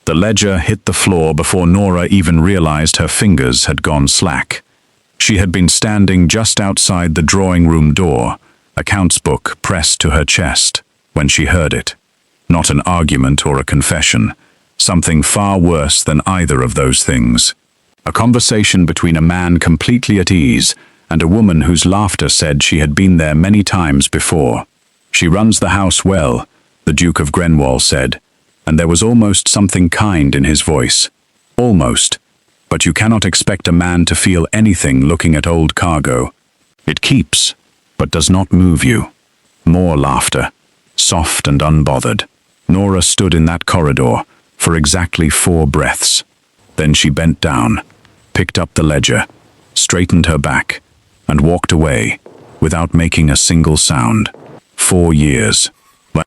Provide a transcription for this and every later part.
The ledger hit the floor before Nora even realized her fingers had gone slack. She had been standing just outside the drawing room door, accounts book pressed to her chest, when she heard it. Not an argument or a confession, something far worse than either of those things. A conversation between a man completely at ease and a woman whose laughter said she had been there many times before. "She runs the house well," the Duke of Grenwall said, and there was almost something kind in his voice. Almost. But you cannot expect a man to feel anything looking at old cargo. It keeps, but does not move you. More laughter, soft and unbothered. Nora stood in that corridor for exactly 4 breaths. Then she bent down, picked up the ledger, straightened her back, and walked away without making a single sound. 4 years.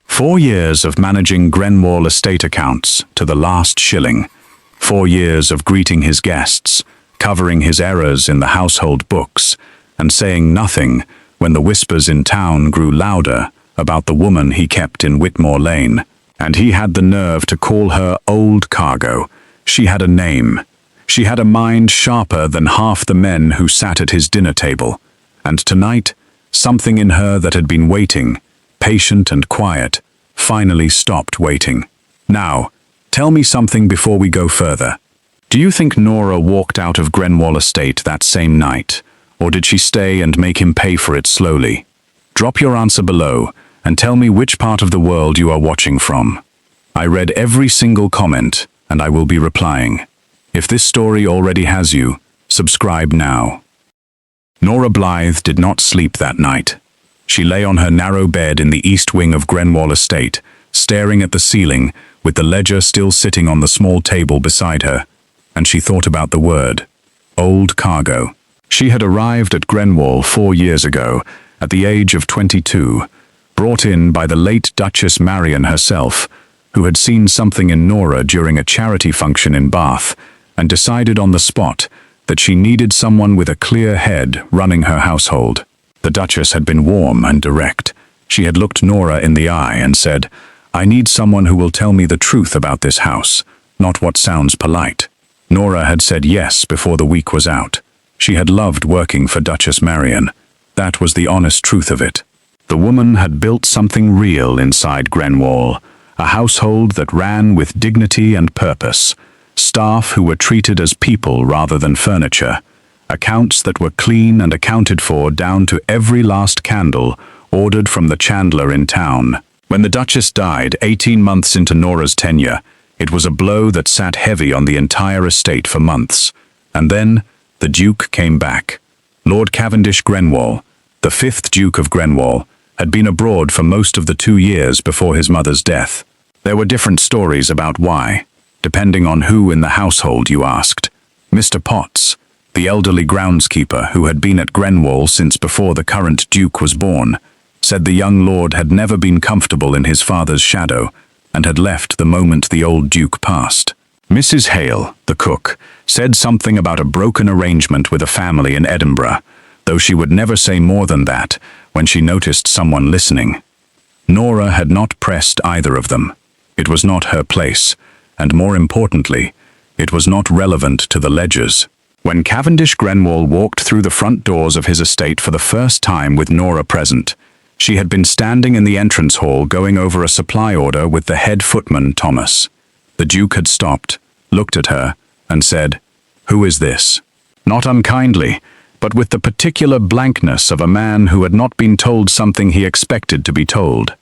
4 years of managing Grenwall estate accounts to the last shilling. 4 years of greeting his guests, covering his errors in the household books, and saying nothing when the whispers in town grew louder about the woman he kept in Whitmore Lane. And he had the nerve to call her old cargo. She had a name. She had a mind sharper than half the men who sat at his dinner table. And tonight, something in her that had been waiting, patient and quiet, finally stopped waiting. "Now, tell me something before we go further. Do you think Nora walked out of Grenwall Estate that same night, or did she stay and make him pay for it slowly? Drop your answer below and tell me which part of the world you are watching from. I read every single comment, and I will be replying. If this story already has you, subscribe now." Nora Blythe did not sleep that night. She lay on her narrow bed in the east wing of Grenwall Estate, staring at the ceiling, with the ledger still sitting on the small table beside her, and she thought about the word, old cargo. She had arrived at Grenwall 4 years ago, at the age of 22, brought in by the late Duchess Marian herself, who had seen something in Nora during a charity function in Bath, and decided on the spot that she needed someone with a clear head running her household. The Duchess had been warm and direct. She had looked Nora in the eye and said, "I need someone who will tell me the truth about this house, not what sounds polite." Nora had said yes before the week was out. She had loved working for Duchess Marian. That was the honest truth of it. The woman had built something real inside Grenwall, a household that ran with dignity and purpose, staff who were treated as people rather than furniture, accounts that were clean and accounted for down to every last candle ordered from the chandler in town. When the Duchess died 18 months into Nora's tenure, it was a blow that sat heavy on the entire estate for months. And then the Duke came back. Lord Cavendish Grenwall, the 5th Duke of Grenwall, had been abroad for most of the 2 years before his mother's death. There were different stories about why, depending on who in the household you asked. Mr. Potts, the elderly groundskeeper who had been at Grenwall since before the current Duke was born, said the young lord had never been comfortable in his father's shadow and had left the moment the old Duke passed. Mrs. Hale, the cook, said something about a broken arrangement with a family in Edinburgh, though she would never say more than that when she noticed someone listening. Nora had not pressed either of them. It was not her place, and more importantly, it was not relevant to the ledgers. When Cavendish Grenwall walked through the front doors of his estate for the first time with Nora present, she had been standing in the entrance hall going over a supply order with the head footman, Thomas. The Duke had stopped, looked at her, and said, "Who is this?" Not unkindly, but with the particular blankness of a man who had not been told something he expected to be told.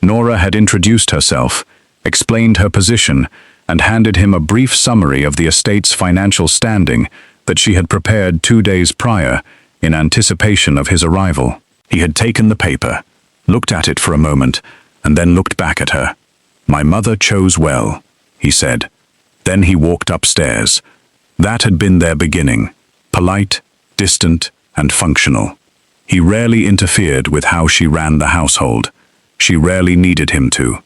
Nora had introduced herself, explained her position, and handed him a brief summary of the estate's financial standing that she had prepared 2 days prior in anticipation of his arrival. He had taken the paper, looked at it for a moment, and then looked back at her. "My mother chose well," he said. Then he walked upstairs. That had been their beginning, polite, distant, and functional. He rarely interfered with how she ran the household. She rarely needed him to.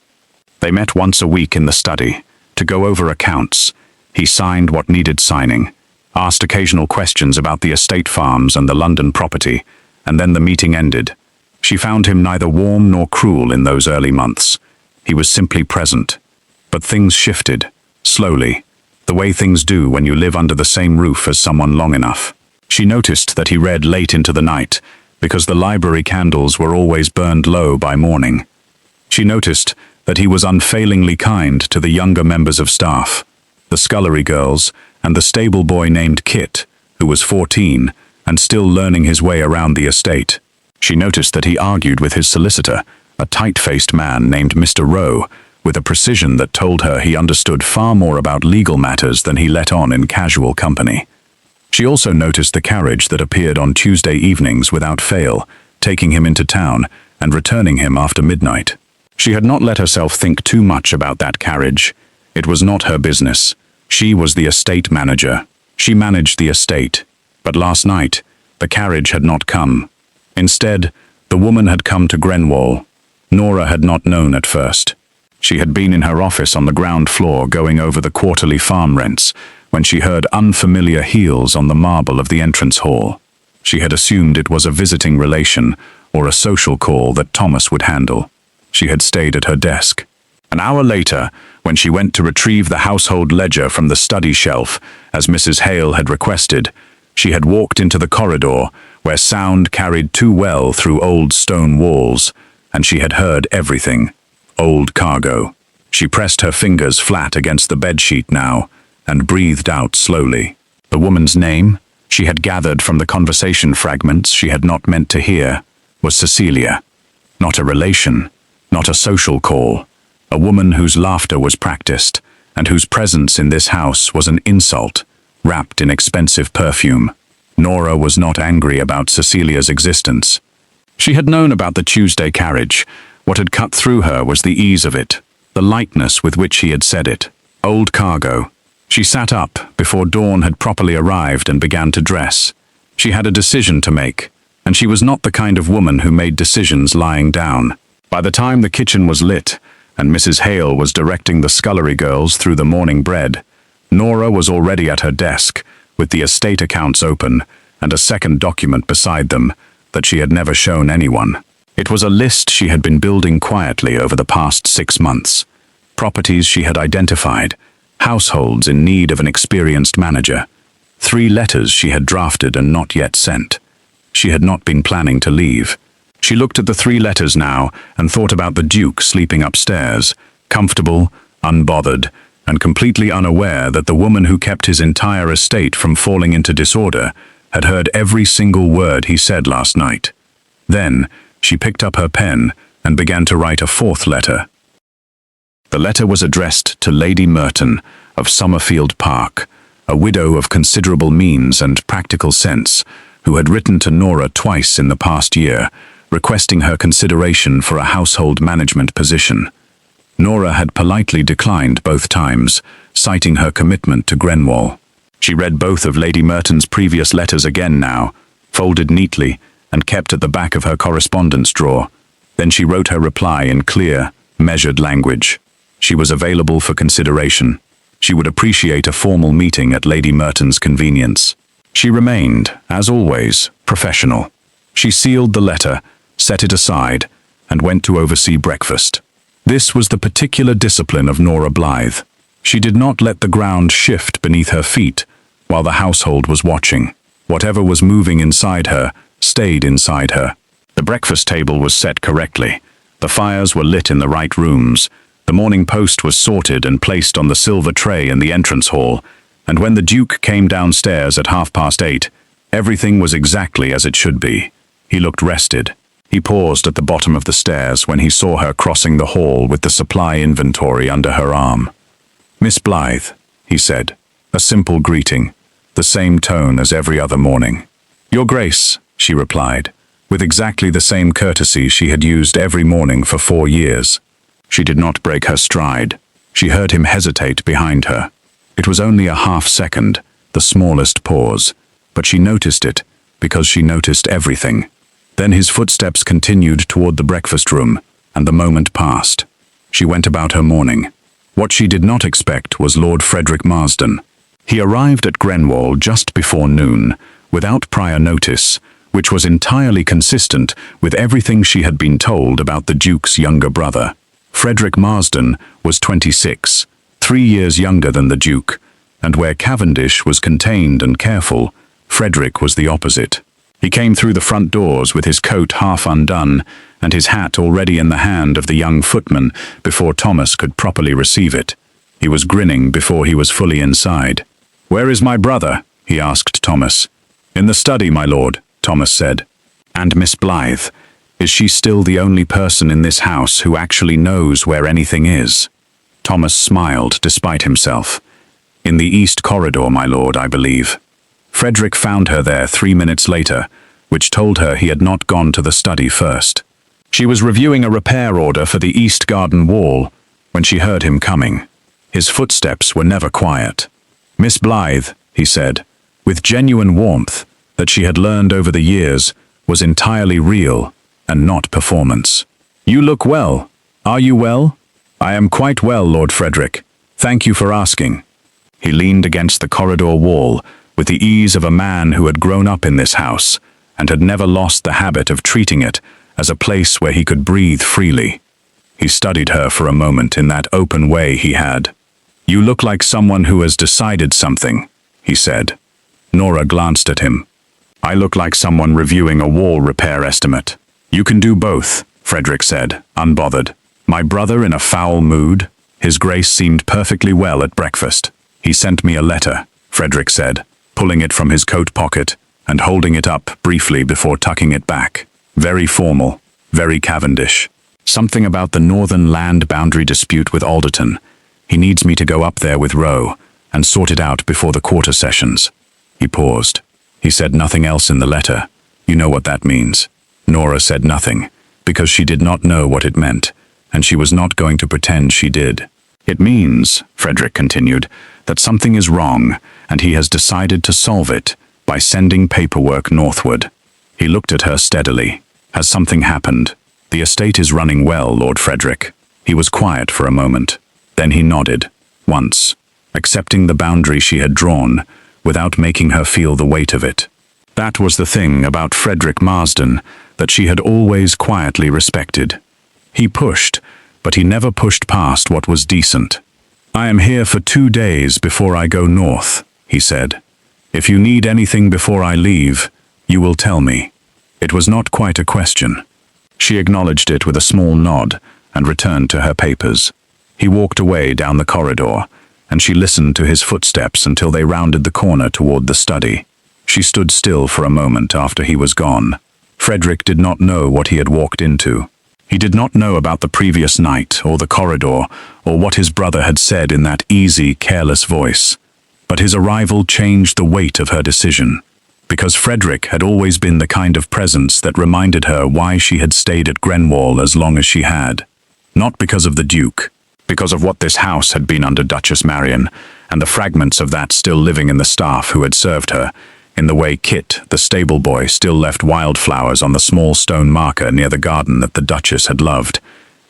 They met once a week in the study, to go over accounts. He signed what needed signing, asked occasional questions about the estate farms and the London property, and then the meeting ended. She found him neither warm nor cruel in those early months. He was simply present. But things shifted, slowly, the way things do when you live under the same roof as someone long enough. She noticed that he read late into the night, because the library candles were always burned low by morning. She noticed that he was unfailingly kind to the younger members of staff, the scullery girls, and the stable boy named Kit, who was 14 and still learning his way around the estate. She noticed that he argued with his solicitor, a tight-faced man named Mr. Rowe, with a precision that told her he understood far more about legal matters than he let on in casual company. She also noticed the carriage that appeared on Tuesday evenings without fail, taking him into town and returning him after midnight. She had not let herself think too much about that carriage. It was not her business. She was the estate manager. She managed the estate. But last night, the carriage had not come. Instead, the woman had come to Grenwall. Norah had not known at first. She had been in her office on the ground floor going over the quarterly farm rents when she heard unfamiliar heels on the marble of the entrance hall. She had assumed it was a visiting relation or a social call that Thomas would handle. She had stayed at her desk. An hour later, when she went to retrieve the household ledger from the study shelf, as Mrs. Hale had requested, she had walked into the corridor, where sound carried too well through old stone walls, and she had heard everything. Old cargo. She pressed her fingers flat against the bedsheet now, and breathed out slowly. The woman's name, she had gathered from the conversation fragments she had not meant to hear, was Cecilia. Not a relation, not a social call. A woman whose laughter was practiced, and whose presence in this house was an insult, wrapped in expensive perfume. Norah was not angry about Cecilia's existence. She had known about the Tuesday carriage. What had cut through her was the ease of it, the lightness with which he had said it. Old cargo. She sat up before dawn had properly arrived and began to dress. She had a decision to make, and she was not the kind of woman who made decisions lying down. By the time the kitchen was lit, and Mrs. Hale was directing the scullery girls through the morning bread, Norah was already at her desk, with the estate accounts open, and a second document beside them that she had never shown anyone. It was a list she had been building quietly over the past 6 months. Properties she had identified, households in need of an experienced manager. 3 letters she had drafted and not yet sent. She had not been planning to leave. She looked at the 3 letters now and thought about the Duke sleeping upstairs, comfortable, unbothered, and completely unaware that the woman who kept his entire estate from falling into disorder had heard every single word he said last night. Then, she picked up her pen and began to write a 4th letter. The letter was addressed to Lady Merton of Summerfield Park, a widow of considerable means and practical sense, who had written to Norah twice in the past year, requesting her consideration for a household management position. Norah had politely declined both times, citing her commitment to Grenwall. She read both of Lady Merton's previous letters again now, folded neatly, and kept at the back of her correspondence drawer. Then she wrote her reply in clear, measured language. She was available for consideration. She would appreciate a formal meeting at Lady Merton's convenience. She remained, as always, professional. She sealed the letter, set it aside, and went to oversee breakfast. This was the particular discipline of Nora Blythe. She did not let the ground shift beneath her feet while the household was watching. Whatever was moving inside her stayed inside her. The breakfast table was set correctly. The fires were lit in the right rooms. The Morning Post was sorted and placed on the silver tray in the entrance hall, and when the Duke came downstairs at 8:30, everything was exactly as it should be. He looked rested. He paused at the bottom of the stairs when he saw her crossing the hall with the supply inventory under her arm. "Miss Blythe," he said, a simple greeting, the same tone as every other morning. "Your Grace," she replied, with exactly the same courtesy she had used every morning for 4 years. She did not break her stride. She heard him hesitate behind her. It was only a half-second, the smallest pause, but she noticed it because she noticed everything. Then his footsteps continued toward the breakfast room, and the moment passed. She went about her morning. What she did not expect was Lord Frederick Marsden. He arrived at Grenwall just before noon, without prior notice, which was entirely consistent with everything she had been told about the Duke's younger brother. Frederick Marsden was 26, 3 years younger than the Duke, and where Cavendish was contained and careful, Frederick was the opposite. He came through the front doors with his coat half undone and his hat already in the hand of the young footman before Thomas could properly receive it. He was grinning before he was fully inside. "Where is my brother?" he asked Thomas. "In the study, my lord," Thomas said. "And Miss Blythe, is she still the only person in this house who actually knows where anything is?" Thomas smiled despite himself. "In the east corridor, my lord, I believe." Frederick found her there 3 minutes later, which told her he had not gone to the study first. She was reviewing a repair order for the east garden wall when she heard him coming. His footsteps were never quiet. "Miss Blythe," he said, with genuine warmth that she had learned over the years was entirely real and not performance. "You look well. Are you well?" "I am quite well, Lord Frederick. Thank you for asking." He leaned against the corridor wall with the ease of a man who had grown up in this house and had never lost the habit of treating it as a place where he could breathe freely. He studied her for a moment in that open way he had. "You look like someone who has decided something," he said. Nora glanced at him. "I look like someone reviewing a wall repair estimate." "You can do both," Frederick said, unbothered. "My brother in a foul mood? His Grace seemed perfectly well at breakfast." "He sent me a letter," Frederick said, pulling it from his coat pocket and holding it up briefly before tucking it back. "Very formal, very Cavendish. Something about the northern land boundary dispute with Alderton. He needs me to go up there with Roe and sort it out before the quarter sessions." He paused. "He said nothing else in the letter. You know what that means." Nora said nothing, because she did not know what it meant, and she was not going to pretend she did. "It means," Frederick continued, "that something is wrong, and he has decided to solve it by sending paperwork northward." He looked at her steadily. "Has something happened?" "The estate is running well, Lord Frederick." He was quiet for a moment. Then he nodded, once, accepting the boundary she had drawn, without making her feel the weight of it. That was the thing about Frederick Marsden that she had always quietly respected. He pushed, but he never pushed past what was decent. "I am here for 2 days before I go north," he said. "If you need anything before I leave, you will tell me." It was not quite a question. She acknowledged it with a small nod and returned to her papers. He walked away down the corridor, and she listened to his footsteps until they rounded the corner toward the study. She stood still for a moment after he was gone. Frederick did not know what he had walked into. He did not know about the previous night or the corridor or what his brother had said in that easy, careless voice. But his arrival changed the weight of her decision, because Frederick had always been the kind of presence that reminded her why she had stayed at Grenwall as long as she had. Not because of the Duke, because of what this house had been under Duchess Marion, and the fragments of that still living in the staff who had served her, in the way Kit, the stable boy, still left wildflowers on the small stone marker near the garden that the Duchess had loved,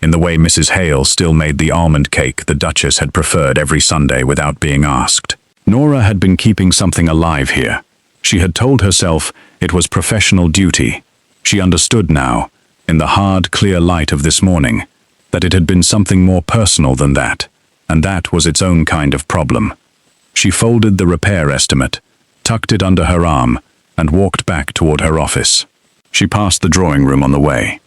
in the way Mrs. Hale still made the almond cake the Duchess had preferred every Sunday without being asked. Nora had been keeping something alive here. She had told herself it was professional duty. She understood now, in the hard, clear light of this morning, that it had been something more personal than that, and that was its own kind of problem. She folded the repair estimate, tucked it under her arm, and walked back toward her office. She passed the drawing room on the way.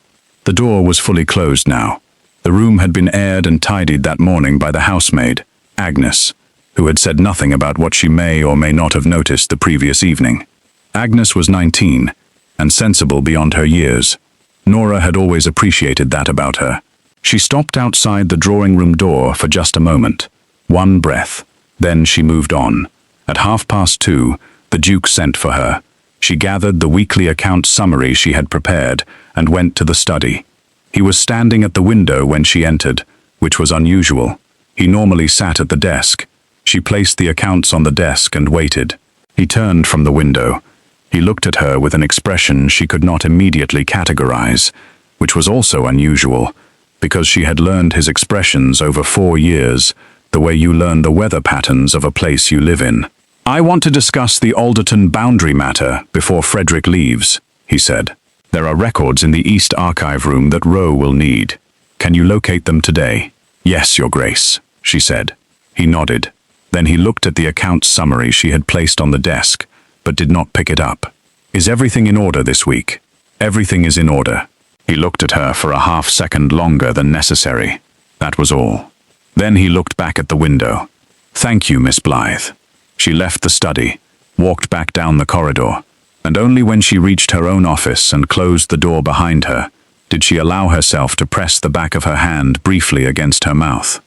The door was fully closed now. The room had been aired and tidied that morning by the housemaid, Agnes, who had said nothing about what she may or may not have noticed the previous evening. Agnes was 19, and sensible beyond her years. Nora had always appreciated that about her. She stopped outside the drawing room door for just a moment. One breath. Then she moved on. At 2:30, the Duke sent for her. She gathered the weekly account summary she had prepared and went to the study. He was standing at the window when she entered, which was unusual. He normally sat at the desk. She placed the accounts on the desk and waited. He turned from the window. He looked at her with an expression she could not immediately categorize, which was also unusual, because she had learned his expressions over 4 years, the way you learn the weather patterns of a place you live in. "I want to discuss the Alderton boundary matter before Frederick leaves," he said. "There are records in the East Archive room that Roe will need. Can you locate them today?" "Yes, Your Grace," she said. He nodded. Then he looked at the account summary she had placed on the desk, but did not pick it up. "Is everything in order this week?" "Everything is in order." He looked at her for a half-second longer than necessary. That was all. Then he looked back at the window. "Thank you, Miss Blythe." She left the study, walked back down the corridor, and only when she reached her own office and closed the door behind her did she allow herself to press the back of her hand briefly against her mouth.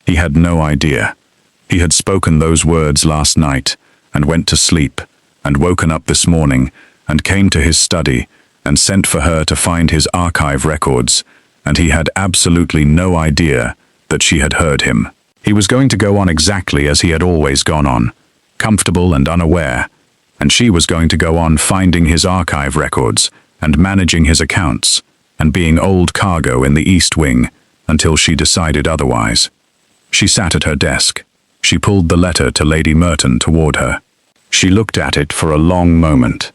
He had no idea. He had spoken those words last night and went to sleep and woken up this morning and came to his study and sent for her to find his archive records, and he had absolutely no idea that she had heard him. He was going to go on exactly as he had always gone on, comfortable and unaware, and she was going to go on finding his archive records and managing his accounts and being old cargo in the East Wing until she decided otherwise. She sat at her desk. She pulled the letter to Lady Merton toward her. She looked at it for a long moment.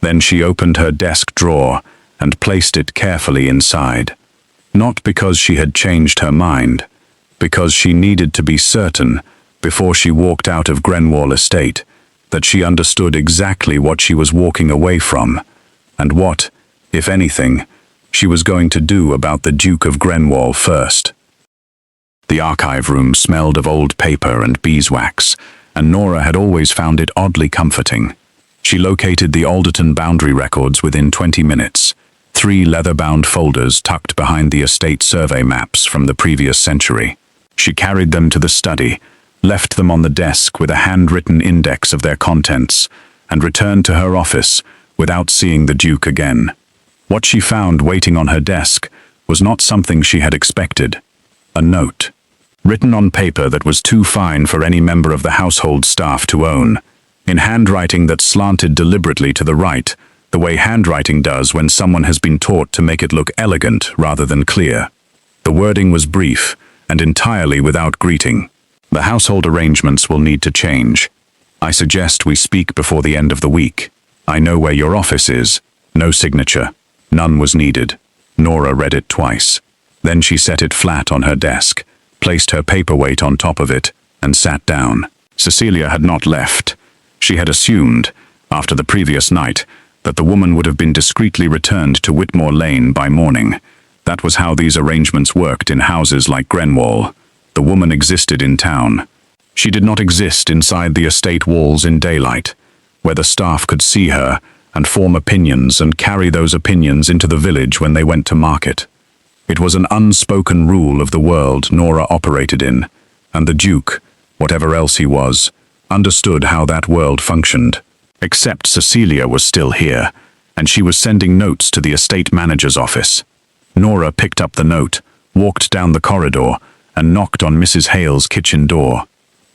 Then she opened her desk drawer and placed it carefully inside. Not because she had changed her mind, because she needed to be certain, before she walked out of Grenwall Estate, that she understood exactly what she was walking away from, and what, if anything, she was going to do about the Duke of Grenwall first. The archive room smelled of old paper and beeswax, and Norah had always found it oddly comforting. She located the Alderton boundary records within 20 minutes, 3 leather-bound folders tucked behind the estate survey maps from the previous century. She carried them to the study, left them on the desk with a handwritten index of their contents, and returned to her office without seeing the Duke again. What she found waiting on her desk was not something she had expected. A note, written on paper that was too fine for any member of the household staff to own, in handwriting that slanted deliberately to the right, the way handwriting does when someone has been taught to make it look elegant rather than clear. The wording was brief and entirely without greeting. "The household arrangements will need to change. I suggest we speak before the end of the week. I know where your office is." No signature. None was needed. Norah read it twice. Then she set it flat on her desk, placed her paperweight on top of it, and sat down. Cecilia had not left. She had assumed, after the previous night, that the woman would have been discreetly returned to Whitmore Lane by morning. That was how these arrangements worked in houses like Grenwall. The woman existed in town. She did not exist inside the estate walls in daylight, where the staff could see her and form opinions and carry those opinions into the village when they went to market. It was an unspoken rule of the world Norah operated in, and the Duke, whatever else he was, understood how that world functioned. Except Cecilia was still here, and she was sending notes to the estate manager's office. Norah picked up the note, walked down the corridor, and knocked on Mrs. Hale's kitchen door.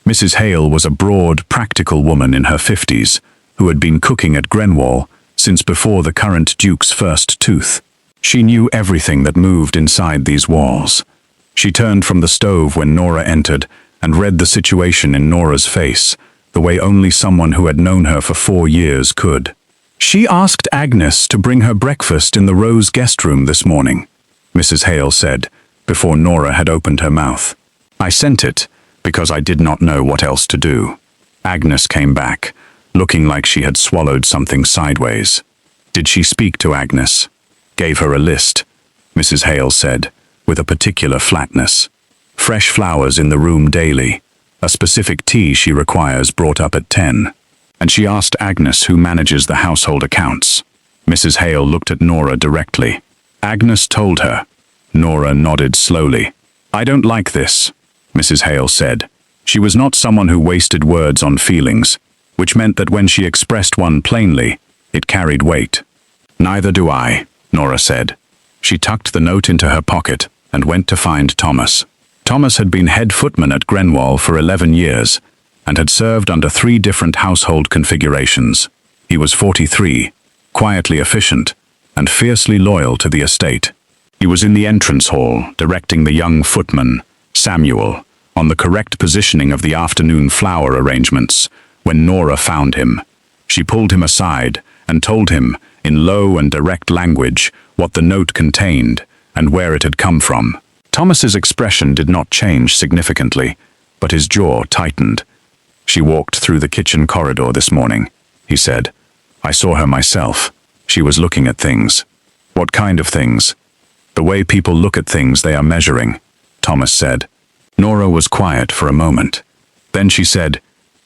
Mrs. Hale was a broad, practical woman in her 50s, who had been cooking at Grenwall since before the current Duke's first tooth. She knew everything that moved inside these walls. She turned from the stove when Norah entered and read the situation in Norah's face, the way only someone who had known her for 4 years could. "She asked Agnes to bring her breakfast in the Rose guest room this morning," Mrs. Hale said, before Norah had opened her mouth. "I sent it, because I did not know what else to do." Agnes came back, looking like she had swallowed something sideways. "Did she speak to Agnes?" "Gave her a list," Mrs. Hale said, with a particular flatness. "Fresh flowers in the room daily. A specific tea she requires brought up at 10. And she asked Agnes who manages the household accounts." Mrs. Hale looked at Norah directly. "Agnes told her." Norah nodded slowly. "I don't like this," Mrs. Hale said. She was not someone who wasted words on feelings, which meant that when she expressed one plainly, it carried weight. "Neither do I," Norah said. She tucked the note into her pocket and went to find Thomas. Thomas had been head footman at Grenwall for 11 years and had served under 3 different household configurations. He was 43, quietly efficient, and fiercely loyal to the estate. He was in the entrance hall, directing the young footman, Samuel, on the correct positioning of the afternoon flower arrangements, when Norah found him. She pulled him aside and told him, in low and direct language, what the note contained and where it had come from. Thomas's expression did not change significantly, but his jaw tightened. "She walked through the kitchen corridor this morning," he said. "I saw her myself. She was looking at things." "What kind of things?" "The way people look at things they are measuring," Thomas said. Nora was quiet for a moment. Then she said,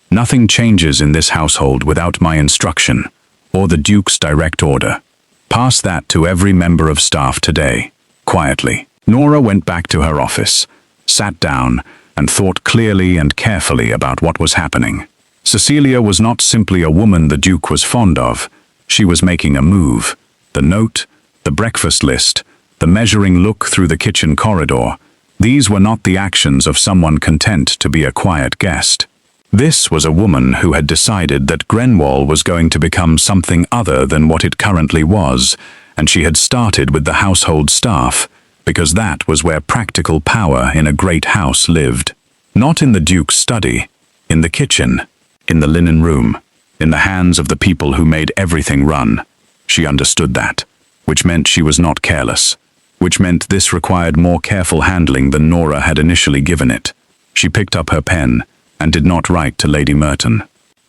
"Nothing changes in this household without my instruction, or the Duke's direct order. Pass that to every member of staff today." Quietly, Nora went back to her office, sat down, and thought clearly and carefully about what was happening. Cecilia was not simply a woman the Duke was fond of. She was making a move. The note, the breakfast list, the measuring look through the kitchen corridor, these were not the actions of someone content to be a quiet guest. This was a woman who had decided that Grenwall was going to become something other than what it currently was, and she had started with the household staff, because that was where practical power in a great house lived. Not in the Duke's study, in the kitchen, in the linen room, in the hands of the people who made everything run. She understood that, which meant she was not careless, which meant this required more careful handling than Nora had initially given it. She picked up her pen and did not write to Lady Merton.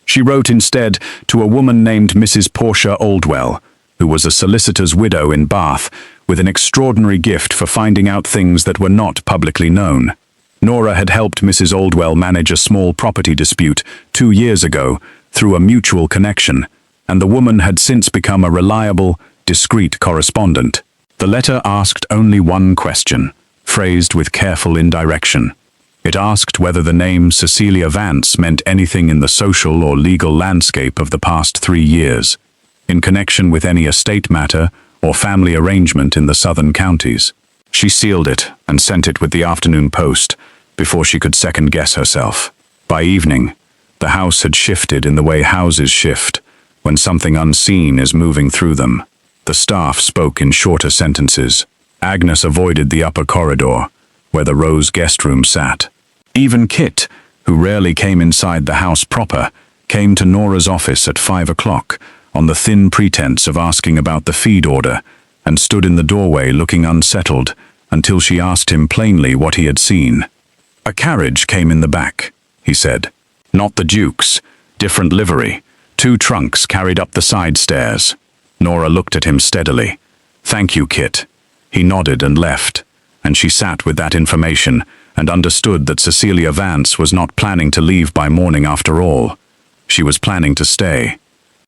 She wrote instead to a woman named Mrs. Portia Oldwell, who was a solicitor's widow in Bath, with an extraordinary gift for finding out things that were not publicly known. Nora had helped Mrs. Oldwell manage a small property dispute 2 years ago through a mutual connection, and the woman had since become a reliable, discreet correspondent. The letter asked only one question, phrased with careful indirection. It asked whether the name Cecilia Vance meant anything in the social or legal landscape of the past 3 years, in connection with any estate matter or family arrangement in the southern counties. She sealed it and sent it with the afternoon post before she could second-guess herself. By evening, the house had shifted in the way houses shift when something unseen is moving through them. The staff spoke in shorter sentences. Agnes avoided the upper corridor, where the Rose guest room sat. Even Kit, who rarely came inside the house proper, came to Nora's office at 5 o'clock, on the thin pretense of asking about the feed order, and stood in the doorway looking unsettled until she asked him plainly what he had seen. "A carriage came in the back," he said. "Not the Duke's. Different livery. 2 trunks carried up the side stairs." Nora looked at him steadily. "Thank you, Kit." He nodded and left, and she sat with that information and understood that Cecilia Vance was not planning to leave by morning after all. She was planning to stay.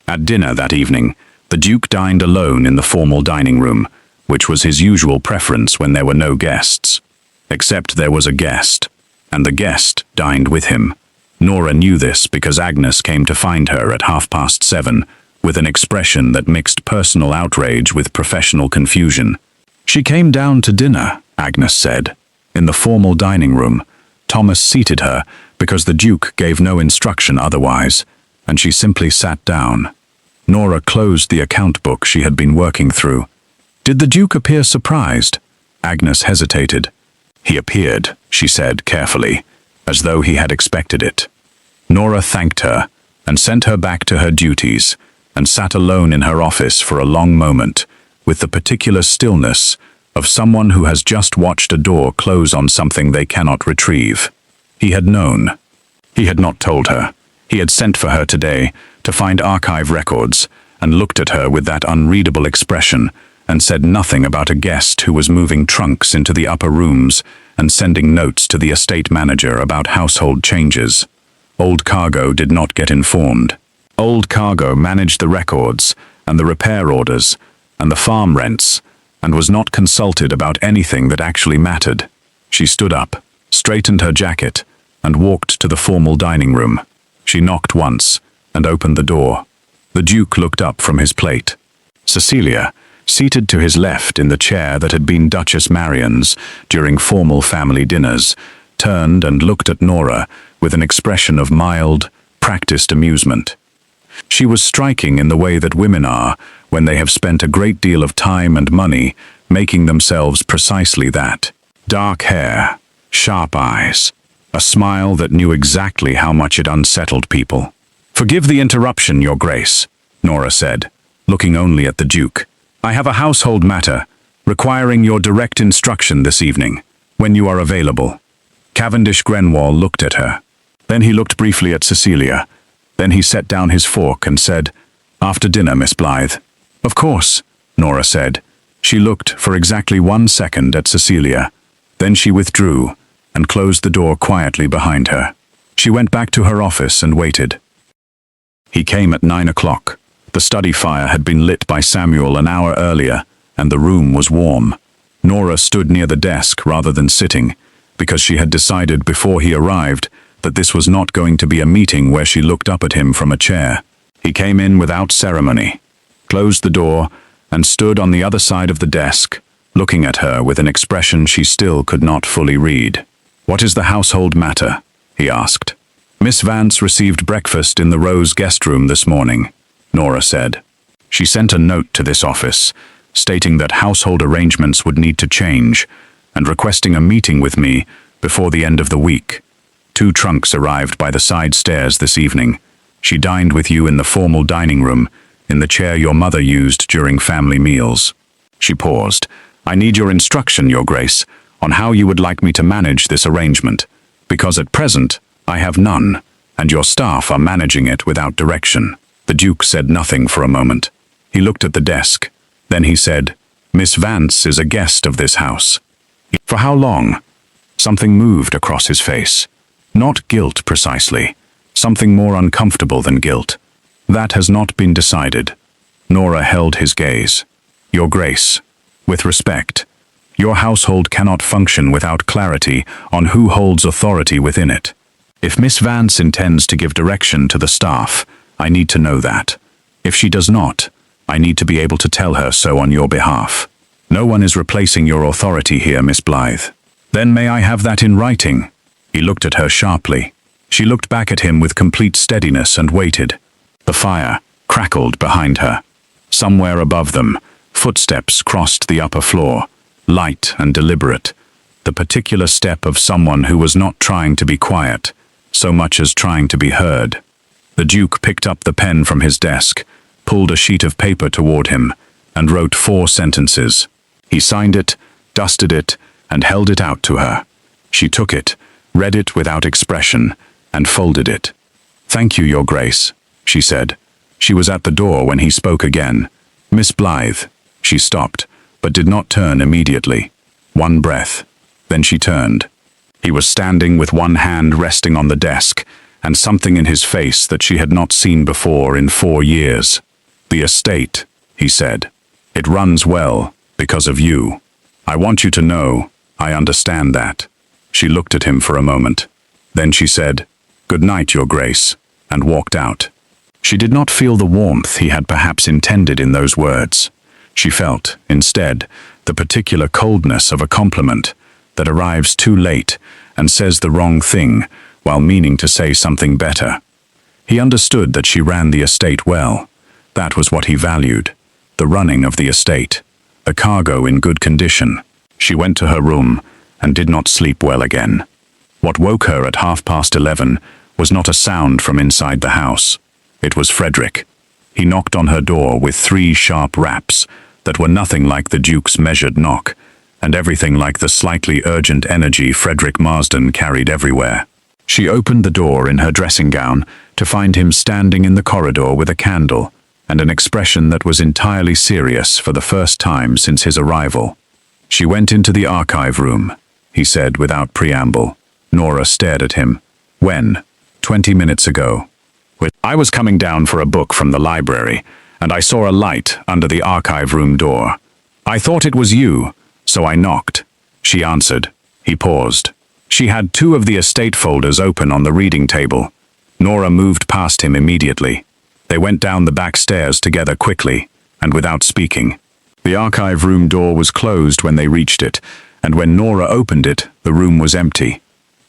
At dinner that evening, the Duke dined alone in the formal dining room, which was his usual preference when there were no guests. Except there was a guest, and the guest dined with him. Nora knew this because Agnes came to find her at 7:30, with an expression that mixed personal outrage with professional confusion. "She came down to dinner," Agnes said. In the formal dining room, Thomas seated her because the Duke gave no instruction otherwise, and she simply sat down. Nora closed the account book she had been working through. "Did the Duke appear surprised?" Agnes hesitated. "He appeared," she said carefully, as though he had expected it. Nora thanked her and sent her back to her duties, and sat alone in her office for a long moment, with the particular stillness of someone who has just watched a door close on something they cannot retrieve. He had known. He had not told her. He had sent for her today to find archive records, and looked at her with that unreadable expression, and said nothing about a guest who was moving trunks into the upper rooms and sending notes to the estate manager about household changes. Old Cargo did not get informed. Old Cargo managed the records and the repair orders and the farm rents, and was not consulted about anything that actually mattered. She stood up, straightened her jacket, and walked to the formal dining room. She knocked once and opened the door. The Duke looked up from his plate. Cecilia, seated to his left in the chair that had been Duchess Marian's during formal family dinners, turned and looked at Nora with an expression of mild, practiced amusement. She was striking in the way that women are when they have spent a great deal of time and money making themselves precisely that. Dark hair, sharp eyes, a smile that knew exactly how much it unsettled people. "Forgive the interruption, Your Grace," Nora said, looking only at the Duke. "I have a household matter requiring your direct instruction this evening, when you are available." Cavendish Grenwall looked at her. Then he looked briefly at Cecilia. Then he set down his fork and said, "After dinner, Miss Blythe." "Of course," Nora said. She looked for exactly 1 second at Cecilia. Then she withdrew and closed the door quietly behind her. She went back to her office and waited. He came at 9 o'clock. The study fire had been lit by Samuel an hour earlier, and the room was warm. Nora stood near the desk rather than sitting, because she had decided before he arrived that this was not going to be a meeting where she looked up at him from a chair. He came in without ceremony, closed the door, and stood on the other side of the desk, looking at her with an expression she still could not fully read. "What is the household matter?" he asked. "Miss Vance received breakfast in the Rose guest room this morning," Nora said. "She sent a note to this office, stating that household arrangements would need to change, and requesting a meeting with me before the end of the week. 2 trunks arrived by the side stairs this evening. She dined with you in the formal dining room, in the chair your mother used during family meals." She paused. "I need your instruction, Your Grace, on how you would like me to manage this arrangement, because at present I have none, and your staff are managing it without direction." The Duke said nothing for a moment. He looked at the desk. Then he said, "Miss Vance is a guest of this house." "For how long?" Something moved across his face. Not guilt precisely. Something more uncomfortable than guilt. "That has not been decided." Nora held his gaze. "Your Grace, with respect, your household cannot function without clarity on who holds authority within it. If Miss Vance intends to give direction to the staff, I need to know that. If she does not, I need to be able to tell her so on your behalf. No one is replacing your authority here, Miss Blythe." "Then may I have that in writing?" He looked at her sharply. She looked back at him with complete steadiness and waited. The fire crackled behind her. Somewhere above them, footsteps crossed the upper floor, light and deliberate, the particular step of someone who was not trying to be quiet, so much as trying to be heard. The Duke picked up the pen from his desk, pulled a sheet of paper toward him, and wrote 4 sentences. He signed it, dusted it, and held it out to her. She took it, read it without expression, and folded it. "Thank you, Your Grace," she said. She was at the door when he spoke again. "Miss Blythe." She stopped, but did not turn immediately. 1 breath. Then she turned. He was standing with one hand resting on the desk, and something in his face that she had not seen before in 4 years. "The estate," he said. "It runs well because of you. I want you to know I understand that." She looked at him for a moment. Then she said, "Good night, Your Grace," and walked out. She did not feel the warmth he had perhaps intended in those words. She felt, instead, the particular coldness of a compliment that arrives too late and says the wrong thing while meaning to say something better. He understood that she ran the estate well. That was what he valued, the running of the estate, the cargo in good condition. She went to her room and did not sleep well again. What woke her at 11:30 was not a sound from inside the house. It was Frederick. He knocked on her door with 3 sharp raps that were nothing like the Duke's measured knock, and everything like the slightly urgent energy Frederick Marsden carried everywhere. She opened the door in her dressing gown to find him standing in the corridor with a candle and an expression that was entirely serious for the first time since his arrival. "She went into the archive room," he said without preamble. Nora stared at him. "When?" 20 minutes ago. "I was coming down for a book from the library, and I saw a light under the archive room door. I thought it was you, so I knocked," she answered. He paused. She had 2 of the estate folders open on the reading table. Nora moved past him immediately. They went down the back stairs together quickly, and without speaking. The archive room door was closed when they reached it, and when Nora opened it, the room was empty.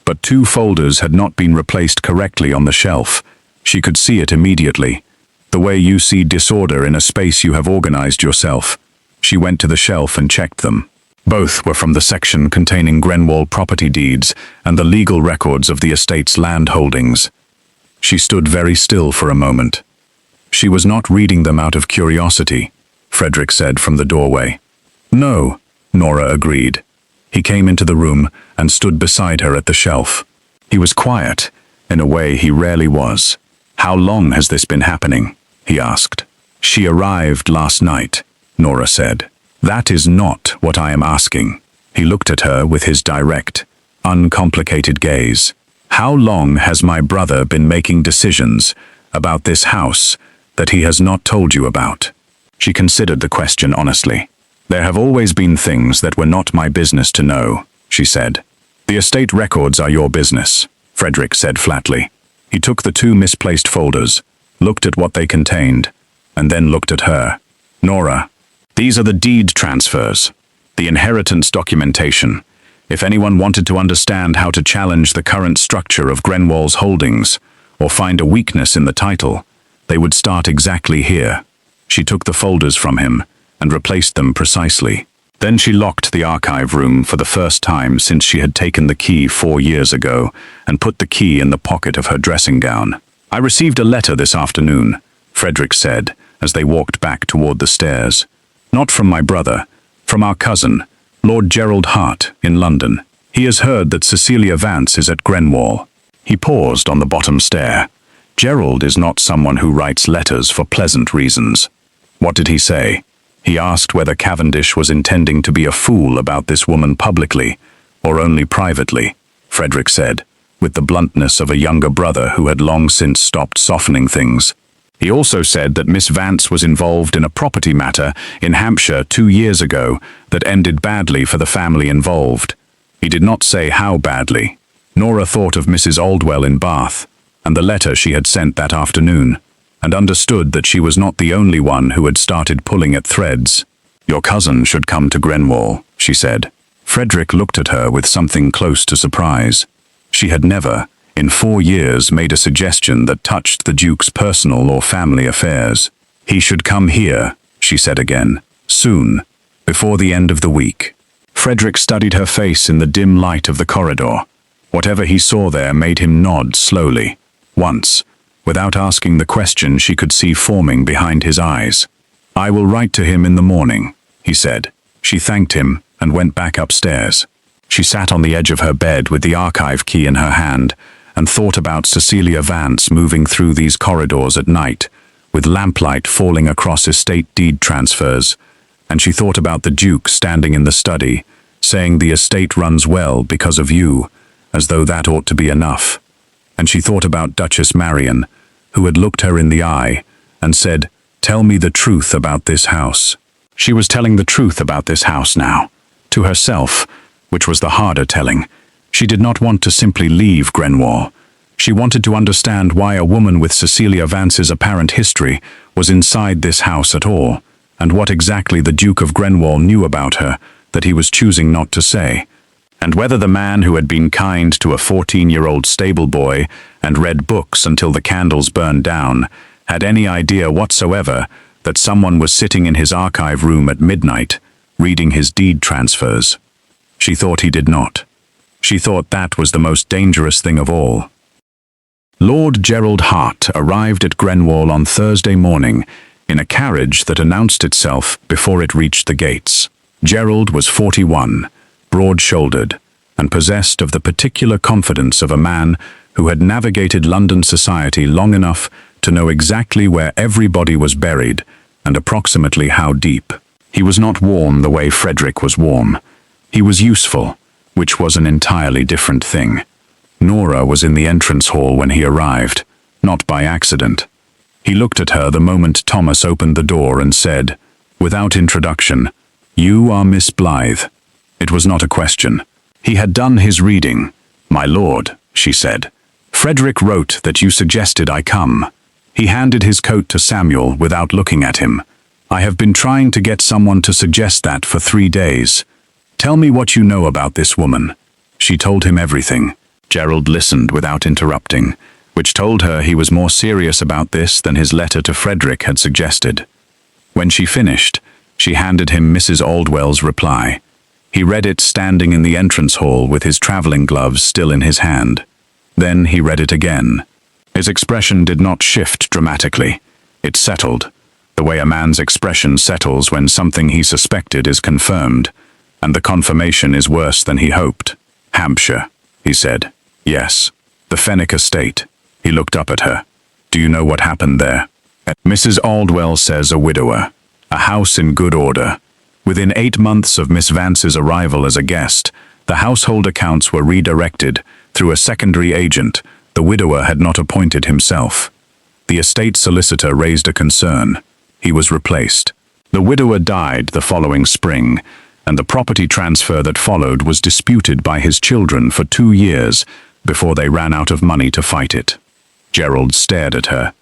But 2 folders had not been replaced correctly on the shelf. She could see it immediately. The way you see disorder in a space you have organized yourself. She went to the shelf and checked them. Both were from the section containing Grenwall property deeds and the legal records of the estate's land holdings. She stood very still for a moment. She was not reading them out of curiosity, Frederick said from the doorway. "No," Nora agreed. He came into the room and stood beside her at the shelf. He was quiet, in a way he rarely was. "How long has this been happening?" he asked. "She arrived last night," Nora said. "That is not what I am asking." He looked at her with his direct, uncomplicated gaze. "How long has my brother been making decisions about this house that he has not told you about?" She considered the question honestly. "There have always been things that were not my business to know," she said. "The estate records are your business," Frederick said flatly. He took the two misplaced folders, looked at what they contained, and then looked at her. "Nora, these are the deed transfers, the inheritance documentation. If anyone wanted to understand how to challenge the current structure of Grenwall's holdings, or find a weakness in the title, they would start exactly here." She took the folders from him and replaced them precisely. Then she locked the archive room for the first time since she had taken the key 4 years ago and put the key in the pocket of her dressing gown. "I received a letter this afternoon," Frederick said as they walked back toward the stairs. "Not from my brother, from our cousin, Lord Gerald Hart, in London. He has heard that Cecilia Vance is at Grenwall." He paused on the bottom stair. Gerald is not someone who writes letters for pleasant reasons. What did he say? He asked whether Cavendish was intending to be a fool about this woman publicly, or only privately. Frederick said, with the bluntness of a younger brother who had long since stopped softening things. He also said that Miss Vance was involved in a property matter in Hampshire 2 years ago that ended badly for the family involved. He did not say how badly. Nora thought of Mrs. Aldwell in Bath, and the letter she had sent that afternoon, and understood that she was not the only one who had started pulling at threads. "Your cousin should come to Grenwall," she said. Frederick looked at her with something close to surprise. She had never, in 4 years, made a suggestion that touched the Duke's personal or family affairs. "He should come here," she said again, "soon, before the end of the week." Frederick studied her face in the dim light of the corridor. Whatever he saw there made him nod slowly. Once, without asking the question, she could see forming behind his eyes. "I will write to him in the morning," he said. She thanked him and went back upstairs. She sat on the edge of her bed with the archive key in her hand and thought about Cecilia Vance moving through these corridors at night, with lamplight falling across estate deed transfers, and she thought about the Duke standing in the study, saying the estate runs well because of you, as though that ought to be enough. And she thought about Duchess Marian, who had looked her in the eye and said, "Tell me the truth about this house." She was telling the truth about this house now, to herself, which was the harder telling. She did not want to simply leave Grenwall. She wanted to understand why a woman with Cecilia Vance's apparent history was inside this house at all, and what exactly the Duke of Grenwall knew about her that he was choosing not to say, and whether the man who had been kind to a 14-year-old stable boy and read books until the candles burned down had any idea whatsoever that someone was sitting in his archive room at midnight, reading his deed transfers. She thought he did not. She thought that was the most dangerous thing of all. Lord Gerald Hart arrived at Grenwall on Thursday morning in a carriage that announced itself before it reached the gates. Gerald was 41, broad-shouldered, and possessed of the particular confidence of a man who had navigated London society long enough to know exactly where everybody was buried and approximately how deep. He was not warm the way Frederick was warm. He was useful, which was an entirely different thing. Nora was in the entrance hall when he arrived, not by accident. He looked at her the moment Thomas opened the door and said, without introduction, "You are Miss Blythe." It was not a question. He had done his reading. "My lord," she said. "Frederick wrote that you suggested I come." He handed his coat to Samuel without looking at him. "I have been trying to get someone to suggest that for 3 days. Tell me what you know about this woman." She told him everything. Gerald listened without interrupting, which told her he was more serious about this than his letter to Frederick had suggested. When she finished, she handed him Mrs. Aldwell's reply. He read it standing in the entrance hall with his traveling gloves still in his hand. Then he read it again. His expression did not shift dramatically. It settled, the way a man's expression settles when something he suspected is confirmed. And the confirmation is worse than he hoped. Hampshire, he said. Yes. The Fenwick estate. He looked up at her. Do you know what happened there? Mrs. Aldwell says a widower. A house in good order. Within 8 months of Miss Vance's arrival as a guest, the household accounts were redirected through a secondary agent. The widower had not appointed himself. The estate solicitor raised a concern. He was replaced. The widower died the following spring, and the property transfer that followed was disputed by his children for 2 years before they ran out of money to fight it. Gerald stared at her.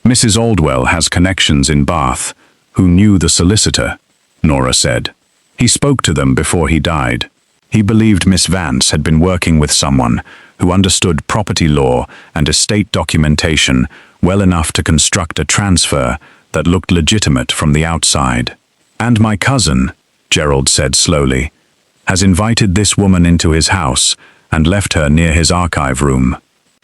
Mrs. Aldwell has connections in Bath, who knew the solicitor, Nora said. He spoke to them before he died. He believed Miss Vance had been working with someone who understood property law and estate documentation well enough to construct a transfer that looked legitimate from the outside. And my cousin, Gerald said slowly, has invited this woman into his house and left her near his archive room.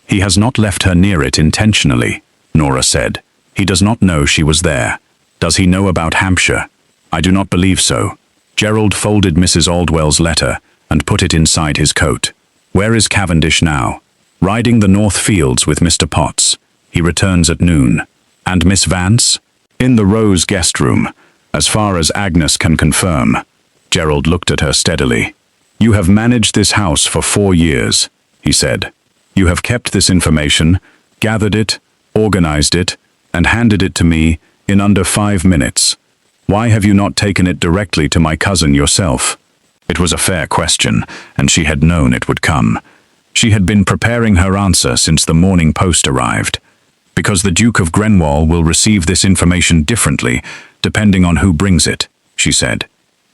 He has not left her near it intentionally, Nora said. He does not know she was there. Does he know about Hampshire? I do not believe so. Gerald folded Mrs. Aldwell's letter and put it inside his coat. Where is Cavendish now? Riding the North Fields with Mr. Potts. He returns at noon. And Miss Vance? In the Rose guest room, as far as Agnes can confirm. Gerald looked at her steadily. You have managed this house for 4 years, he said. You have kept this information, gathered it, organized it, and handed it to me in under 5 minutes. Why have you not taken it directly to my cousin yourself? It was a fair question, and she had known it would come. She had been preparing her answer since the morning post arrived. Because the Duke of Grenwall will receive this information differently, depending on who brings it, she said.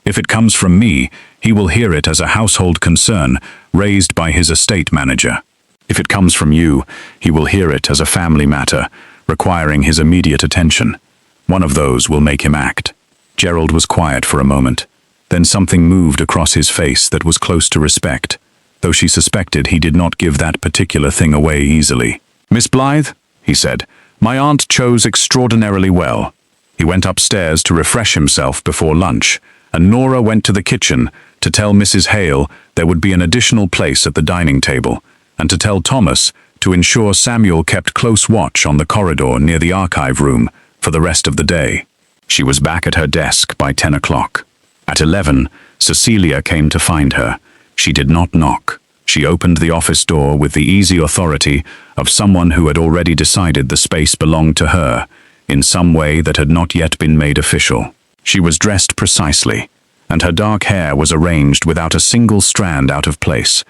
If it comes from me, he will hear it as a household concern raised by his estate manager. If it comes from you, he will hear it as a family matter, requiring his immediate attention. One of those will make him act. Gerald was quiet for a moment. Then something moved across his face that was close to respect, though she suspected he did not give that particular thing away easily. Miss Blythe, he said, my aunt chose extraordinarily well. He went upstairs to refresh himself before lunch, and Nora went to the kitchen to tell Mrs. Hale there would be an additional place at the dining table, and to tell Thomas to ensure Samuel kept close watch on the corridor near the archive room for the rest of the day. She was back at her desk by 10 o'clock. At 11, Cecilia came to find her. She did not knock. She opened the office door with the easy authority of someone who had already decided the space belonged to her, in some way that had not yet been made official. She was dressed precisely, and her dark hair was arranged without a single strand out of place,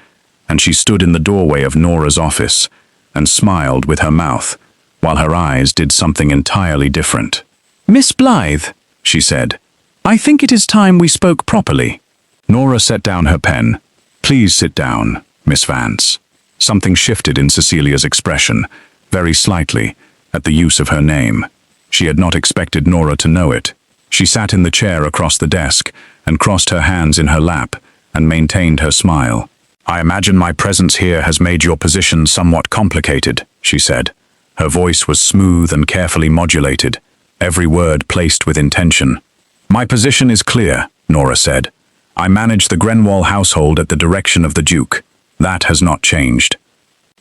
and she stood in the doorway of Nora's office and smiled with her mouth, while her eyes did something entirely different. Miss Blythe, she said, I think it is time we spoke properly. Nora set down her pen. Please sit down, Miss Vance. Something shifted in Cecilia's expression, very slightly, at the use of her name. She had not expected Nora to know it. She sat in the chair across the desk and crossed her hands in her lap and maintained her smile. I imagine my presence here has made your position somewhat complicated, she said. Her voice was smooth and carefully modulated, every word placed with intention. My position is clear, Nora said. I manage the Grenwall household at the direction of the Duke. That has not changed.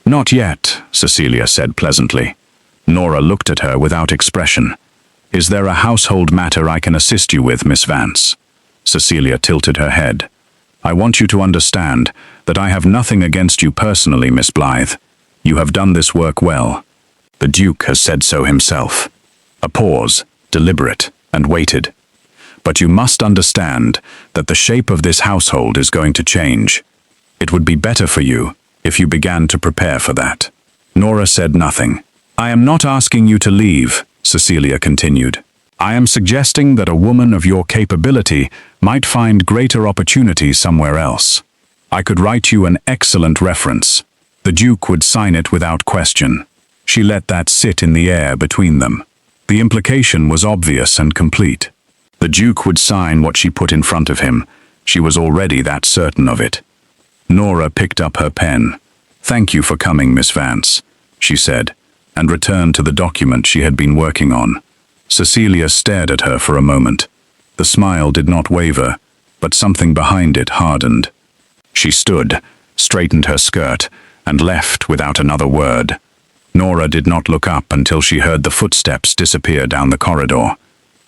Not yet, Cecilia said pleasantly. Nora looked at her without expression. Is there a household matter I can assist you with, Miss Vance? Cecilia tilted her head. I want you to understand that I have nothing against you personally, Miss Blythe. You have done this work well. The Duke has said so himself. A pause, deliberate, and waited. But you must understand that the shape of this household is going to change. It would be better for you if you began to prepare for that. Nora said nothing. I am not asking you to leave, Cecilia continued. I am suggesting that a woman of your capability might find greater opportunity somewhere else. I could write you an excellent reference. The Duke would sign it without question. She let that sit in the air between them. The implication was obvious and complete. The Duke would sign what she put in front of him. She was already that certain of it. Nora picked up her pen. Thank you for coming, Miss Vance, she said, and returned to the document she had been working on. Cecilia stared at her for a moment. The smile did not waver, but something behind it hardened. She stood, straightened her skirt, and left without another word. Norah did not look up until she heard the footsteps disappear down the corridor.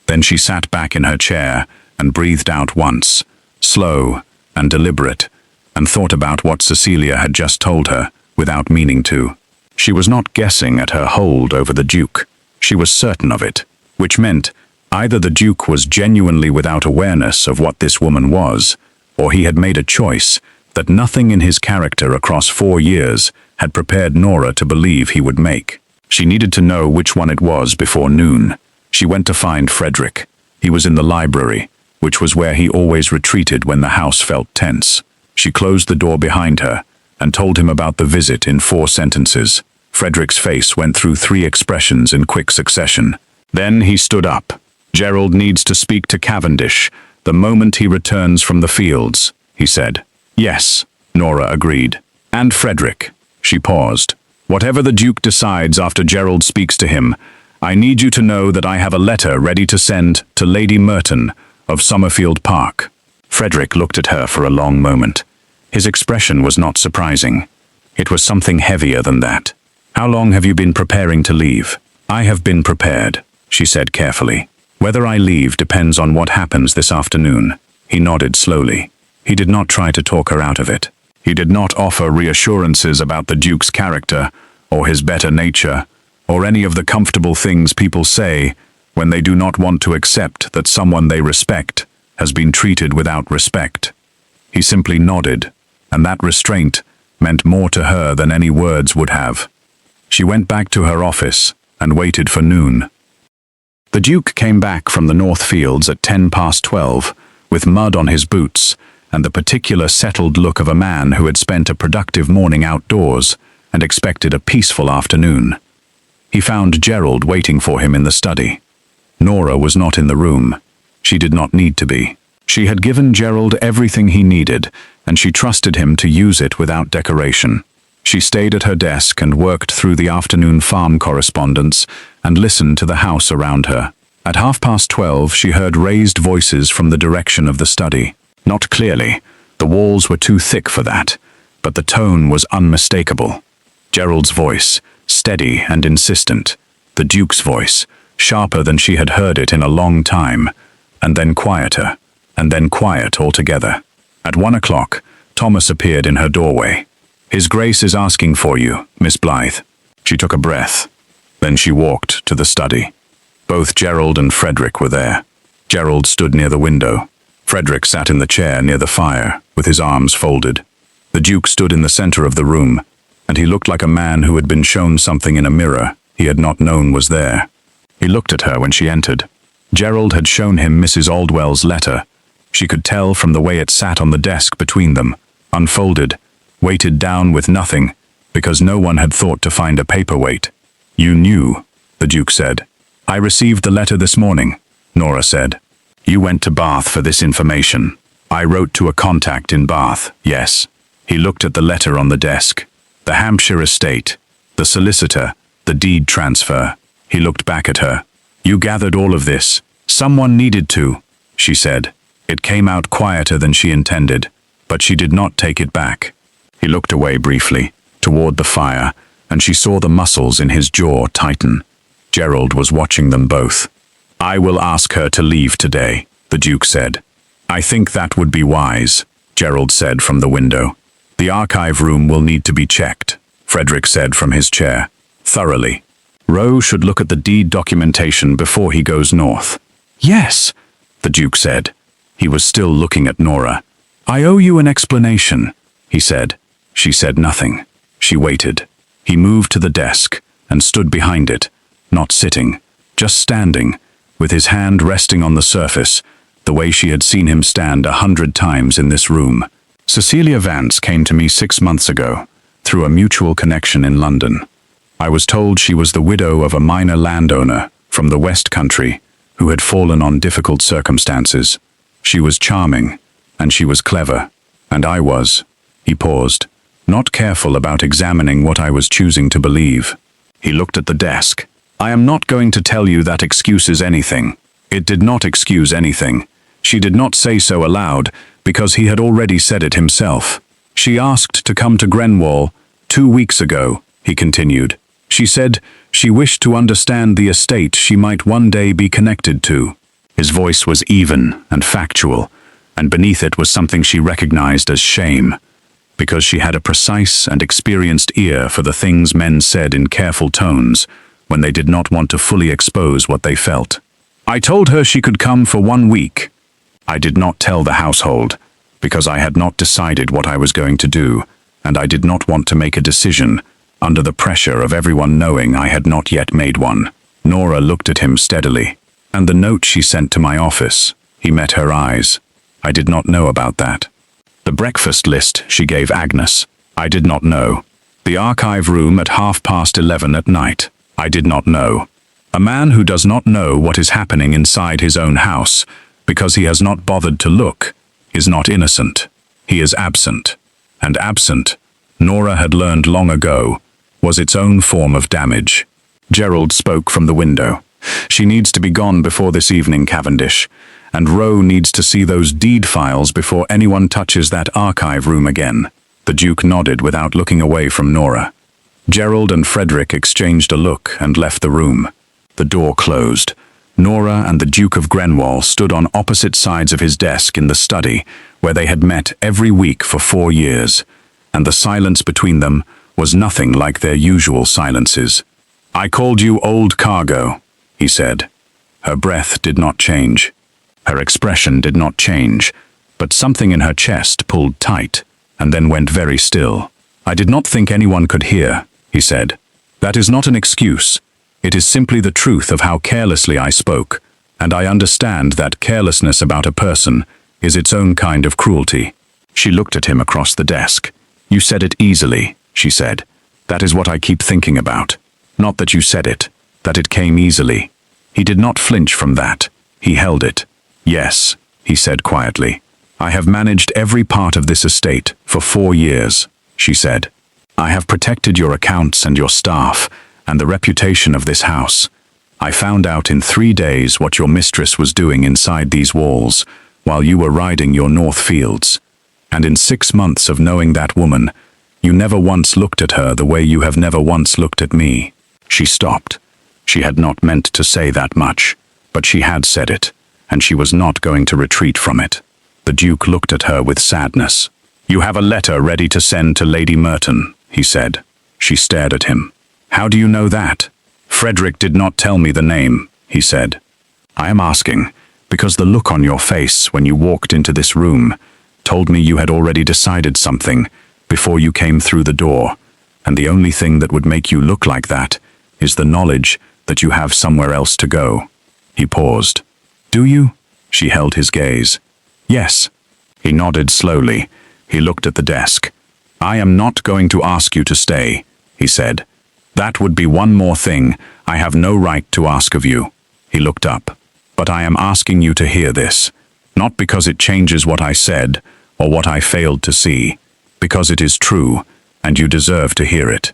Then she sat back in her chair and breathed out once, slow and deliberate, and thought about what Cecilia had just told her, without meaning to. She was not guessing at her hold over the Duke. She was certain of it, which meant either the Duke was genuinely without awareness of what this woman was, or he had made a choice that nothing in his character across 4 years had prepared Norah to believe he would make. She needed to know which one it was before noon. She went to find Frederick. He was in the library, which was where he always retreated when the house felt tense. She closed the door behind her and told him about the visit in 4 sentences. Frederick's face went through 3 expressions in quick succession. Then he stood up. "Gerald needs to speak to Cavendish the moment he returns from the fields," he said. "Yes," Norah agreed. "And Frederick." She paused. "Whatever the Duke decides after Gerald speaks to him, I need you to know that I have a letter ready to send to Lady Merton of Summerfield Park." Frederick looked at her for a long moment. His expression was not surprising. It was something heavier than that. "How long have you been preparing to leave?" "I have been prepared," she said carefully. "Whether I leave depends on what happens this afternoon." He nodded slowly. He did not try to talk her out of it. He did not offer reassurances about the Duke's character, or his better nature, or any of the comfortable things people say when they do not want to accept that someone they respect has been treated without respect. He simply nodded, and that restraint meant more to her than any words would have. She went back to her office and waited for noon. The Duke came back from the North Fields at 12:10, with mud on his boots and the particular settled look of a man who had spent a productive morning outdoors and expected a peaceful afternoon. He found Gerald waiting for him in the study. Norah was not in the room. She did not need to be. She had given Gerald everything he needed, and she trusted him to use it without decoration. She stayed at her desk and worked through the afternoon farm correspondence and listened to the house around her. At 12:30, she heard raised voices from the direction of the study. Not clearly. The walls were too thick for that, but the tone was unmistakable. Gerald's voice, steady and insistent. The Duke's voice, sharper than she had heard it in a long time, and then quieter, and then quiet altogether. At 1 o'clock, Thomas appeared in her doorway. "His Grace is asking for you, Miss Blythe." She took a breath. Then she walked to the study. Both Gerald and Frederick were there. Gerald stood near the window. Frederick sat in the chair near the fire, with his arms folded. The Duke stood in the center of the room, and he looked like a man who had been shown something in a mirror he had not known was there. He looked at her when she entered. Gerald had shown him Mrs. Aldwell's letter. She could tell from the way it sat on the desk between them, unfolded, weighted down with nothing, because no one had thought to find a paperweight. "You knew," the Duke said. "I received the letter this morning," Norah said. "You went to Bath for this information." "I wrote to a contact in Bath, yes." He looked at the letter on the desk. The Hampshire estate, the solicitor, the deed transfer. He looked back at her. "You gathered all of this." "Someone needed to," she said. It came out quieter than she intended, but she did not take it back. He looked away briefly, toward the fire, and she saw the muscles in his jaw tighten. Gerald was watching them both. "I will ask her to leave today," the Duke said. "I think that would be wise," Gerald said from the window. "The archive room will need to be checked," Frederick said from his chair. "Thoroughly. Rowe should look at the deed documentation before he goes north." "Yes," the Duke said. He was still looking at Norah. "I owe you an explanation," he said. She said nothing. She waited. He moved to the desk and stood behind it, not sitting, just standing, with his hand resting on the surface, the way she had seen him stand 100 times in this room. "Cecilia Vance came to me 6 months ago, through a mutual connection in London. I was told she was the widow of a minor landowner from the West Country who had fallen on difficult circumstances. She was charming, and she was clever, and I was," he paused, not careful about examining what I was choosing to believe. He looked at the desk. "I am not going to tell you that excuses anything." It did not excuse anything. She did not say so aloud, because he had already said it himself. She asked to come to Grenwall 2 weeks ago, he continued. She said she wished to understand the estate she might one day be connected to. His voice was even and factual, and beneath it was something she recognized as shame, because she had a precise and experienced ear for the things men said in careful tones when they did not want to fully expose what they felt. I told her she could come for 1 week. I did not tell the household, because I had not decided what I was going to do, and I did not want to make a decision under the pressure of everyone knowing I had not yet made one. Nora looked at him steadily. And the note she sent to my office, he met her eyes. I did not know about that. The breakfast list she gave Agnes, I did not know. The archive room at 11:30 at night, I did not know. A man who does not know what is happening inside his own house, because he has not bothered to look, is not innocent. He is absent. And absent, Nora had learned long ago, was its own form of damage. Gerald spoke from the window. She needs to be gone before this evening, Cavendish, and Roe needs to see those deed files before anyone touches that archive room again. The Duke nodded without looking away from Nora. Gerald and Frederick exchanged a look and left the room. The door closed. Nora and the Duke of Grenwall stood on opposite sides of his desk in the study, where they had met every week for 4 years, and the silence between them was nothing like their usual silences. I called you old cargo, he said. Her breath did not change. Her expression did not change, but something in her chest pulled tight, and then went very still. I did not think anyone could hear, he said. That is not an excuse. It is simply the truth of how carelessly I spoke, and I understand that carelessness about a person is its own kind of cruelty. She looked at him across the desk. You said it easily, she said. That is what I keep thinking about. Not that you said it, that it came easily. He did not flinch from that. He held it. Yes, he said quietly. I have managed every part of this estate for 4 years, she said. I have protected your accounts and your staff, and the reputation of this house. I found out in 3 days what your mistress was doing inside these walls, while you were riding your north fields. And in 6 months of knowing that woman, you never once looked at her the way you have never once looked at me. She stopped. She had not meant to say that much, but she had said it, and she was not going to retreat from it. The Duke looked at her with sadness. You have a letter ready to send to Lady Merton, he said. She stared at him. How do you know that? Frederick did not tell me the name, he said. I am asking, because the look on your face when you walked into this room told me you had already decided something before you came through the door, and the only thing that would make you look like that is the knowledge that you have somewhere else to go. He paused. Do you? She held his gaze. Yes. He nodded slowly. He looked at the desk. I am not going to ask you to stay, he said. That would be one more thing I have no right to ask of you. He looked up. But I am asking you to hear this, not because it changes what I said or what I failed to see, because it is true, and you deserve to hear it.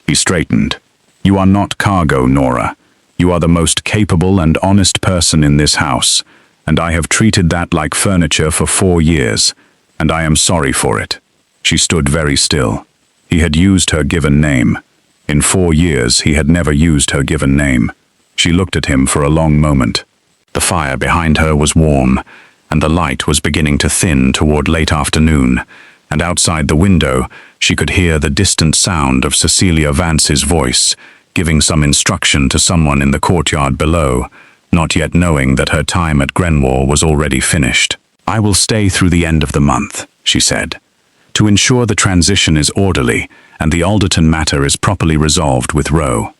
He straightened. You are not cargo, Nora. You are the most capable and honest person in this house, and I have treated that like furniture for 4 years, and I am sorry for it. She stood very still. He had used her given name. In 4 years he had never used her given name. She looked at him for a long moment. The fire behind her was warm, and the light was beginning to thin toward late afternoon, and outside the window she could hear the distant sound of Cecilia Vance's voice, giving some instruction to someone in the courtyard below, not yet knowing that her time at Grenwall was already finished. I will stay through the end of the month, she said, to ensure the transition is orderly and the Alderton matter is properly resolved with Roe.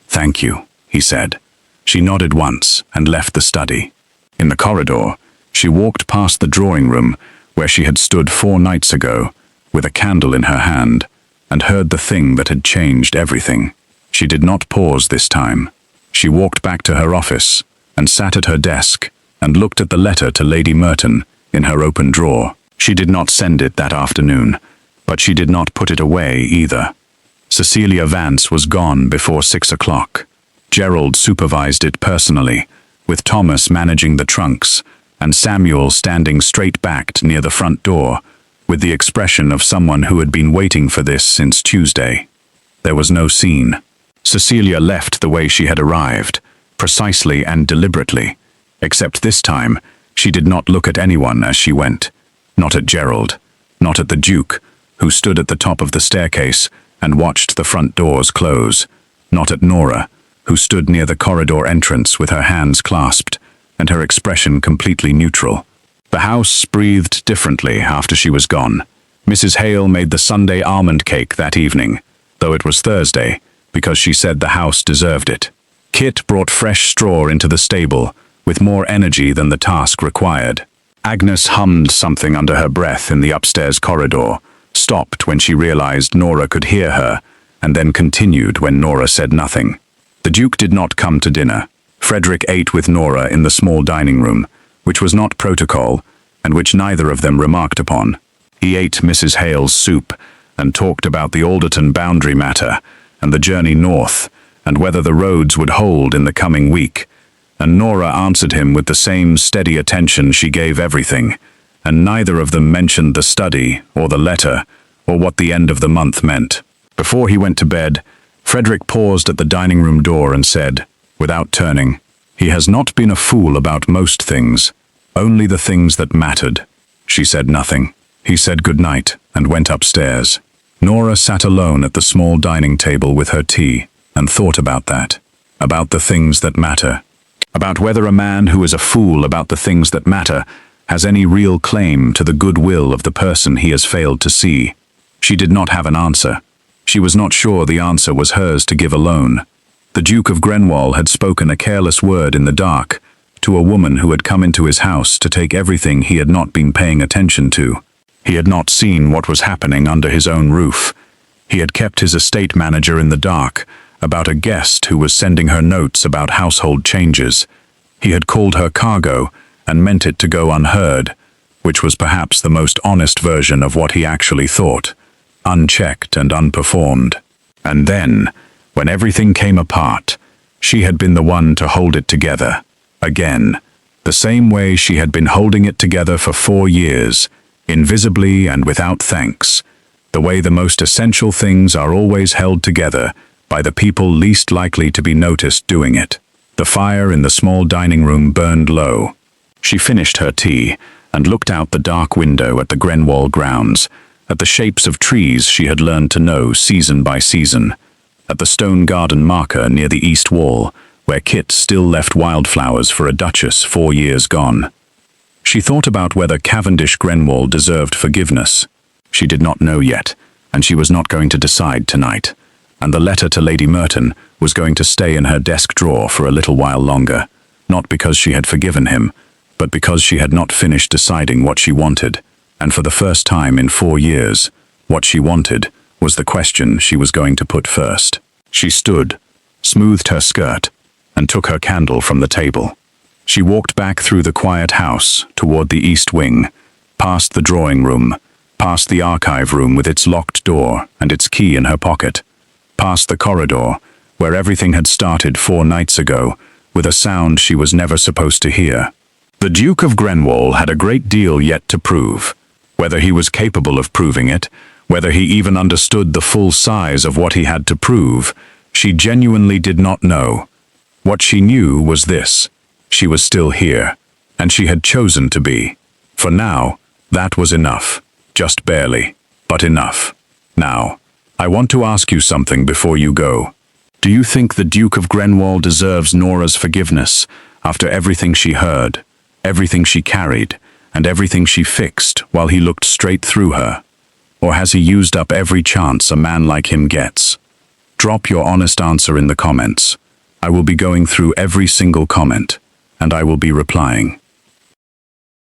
Thank you, he said. She nodded once and left the study. In the corridor, she walked past the drawing room where she had stood 4 nights ago, with a candle in her hand, and heard the thing that had changed everything. She did not pause this time. She walked back to her office and sat at her desk and looked at the letter to Lady Merton in her open drawer. She did not send it that afternoon, but she did not put it away either. Cecilia Vance was gone before 6 o'clock. Gerald supervised it personally, with Thomas managing the trunks and Samuel standing straight-backed near the front door, with the expression of someone who had been waiting for this since Tuesday. There was no scene. Cecilia left the way she had arrived, precisely and deliberately, except this time she did not look at anyone as she went. Not at Gerald, not at the Duke, who stood at the top of the staircase and watched the front doors close, not at Norah, who stood near the corridor entrance with her hands clasped and her expression completely neutral. The house breathed differently after she was gone. Mrs. Hale made the Sunday almond cake that evening, though it was Thursday, because she said the house deserved it. Kit brought fresh straw into the stable, with more energy than the task required. Agnes hummed something under her breath in the upstairs corridor, stopped when she realized Norah could hear her, and then continued when Norah said nothing. The Duke did not come to dinner. Frederick ate with Norah in the small dining room, which was not protocol, and which neither of them remarked upon. He ate Mrs. Hale's soup, and talked about the Alderton boundary matter, and the journey north, and whether the roads would hold in the coming week, and Norah answered him with the same steady attention she gave everything, and neither of them mentioned the study, or the letter, or what the end of the month meant. Before he went to bed, Frederick paused at the dining room door and said, without turning, "He has not been a fool about most things, only the things that mattered." She said nothing. He said good night and went upstairs. Norah sat alone at the small dining table with her tea and thought about that, about the things that matter, about whether a man who is a fool about the things that matter has any real claim to the goodwill of the person he has failed to see. She did not have an answer. She was not sure the answer was hers to give alone. The Duke of Grenwall had spoken a careless word in the dark to a woman who had come into his house to take everything he had not been paying attention to. He had not seen what was happening under his own roof. He had kept his estate manager in the dark about a guest who was sending her notes about household changes. He had called her cargo and meant it to go unheard, which was perhaps the most honest version of what he actually thought, unchecked and unperformed. And then, when everything came apart, she had been the one to hold it together. Again, the same way she had been holding it together for 4 years, invisibly and without thanks, the way the most essential things are always held together by the people least likely to be noticed doing it. The fire in the small dining room burned low. She finished her tea and looked out the dark window at the Grenwall grounds, at the shapes of trees she had learned to know season by season, at the stone garden marker near the east wall, where Kit still left wildflowers for a duchess 4 years gone. She thought about whether Cavendish Grenwall deserved forgiveness. She did not know yet, and she was not going to decide tonight, and the letter to Lady Merton was going to stay in her desk drawer for a little while longer, not because she had forgiven him, but because she had not finished deciding what she wanted, and for the first time in 4 years, what she wanted was the question she was going to put first. She stood, smoothed her skirt, and took her candle from the table. She walked back through the quiet house toward the east wing, past the drawing room, past the archive room with its locked door and its key in her pocket, past the corridor where everything had started 4 nights ago with a sound she was never supposed to hear. The Duke of Grenwall had a great deal yet to prove. Whether he was capable of proving it, whether he even understood the full size of what he had to prove, she genuinely did not know. What she knew was this: she was still here, and she had chosen to be. For now, that was enough. Just barely, but enough. Now, I want to ask you something before you go. Do you think the Duke of Grenwall deserves Norah's forgiveness after everything she heard, everything she carried, and everything she fixed while he looked straight through her? Or has he used up every chance a man like him gets? Drop your honest answer in the comments. I will be going through every single comment, and I will be replying.